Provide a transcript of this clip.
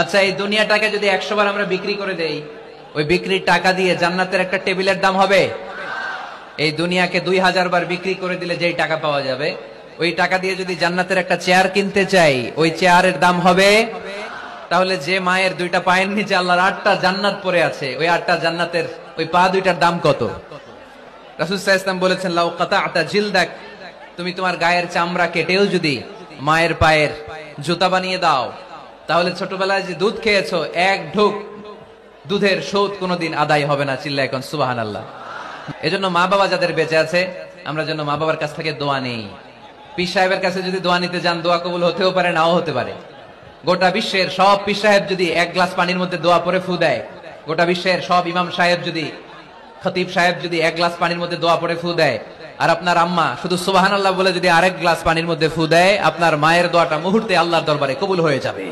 আচ্ছা, এই দুনিয়াটাকে যদি 100 বার আমরা বিক্রি করে দেই, ওই বিক্রির টাকা দিয়ে জান্নাতের একটা টেবিলের দাম হবে? এই দুনিয়াকে 2000 বার বিক্রি করে দিলে যেই টাকা পাওয়া যাবে, ওই টাকা দিয়ে যদি জান্নাতের একটা চেয়ার কিনতে চাই, ওই চেয়ারের দাম হবে? তাহলে যে মায়ের 2টা পায়ের নিচে আল্লাহর 8টা জান্নাত পড়ে আছে, ওই 8টা জান্নাতের ওই পা 2টার দাম কত? রাসূল সাল্লাল্লাহু আলাইহি ওয়াসাল্লাম বলেছেন, লাউ কাতা'তা জিলদাক, তুমি তোমার গায়ের চামড়া কেটেও যদি মায়ের পায়ের জুতা বানিয়ে দাও, তাহলে ছোটবেলায় যে দুধ খেয়েছো, এক ঢোক দুধের শোধ কোনোদিন আদায় হবে না। চিল্লায় এখন সুবহানাল্লাহ। এজন্য মা বাবা যাদের বেঁচে আছে, আমরা যেন মা বাবার কাছ থেকে দোয়া নেই। পীর সাহেবের কাছে যদি দোয়া নিতে যান, দোয়া কবুল হতেও পারে, নাও হতে পারে। গোটা বিশ্বের সব পীর সাহেব যদি 1 গ্লাস পানির মধ্যে দোয়া পরে ফু দেয়, গোটা বিশ্বের সব ইমাম সাহেব যদি, খতিব সাহেব যদি 1 গ্লাস পানির মধ্যে দোয়া পরে ফু দেয়, আর আপনার আম্মা শুধু সুবহানাল্লাহ বলে যদি আরেক গ্লাস পানির মধ্যে ফু দেয়, আপনার মায়ের দোয়াটা মুহূর্তে আল্লাহর দরবারে কবুল হয়ে যাবে।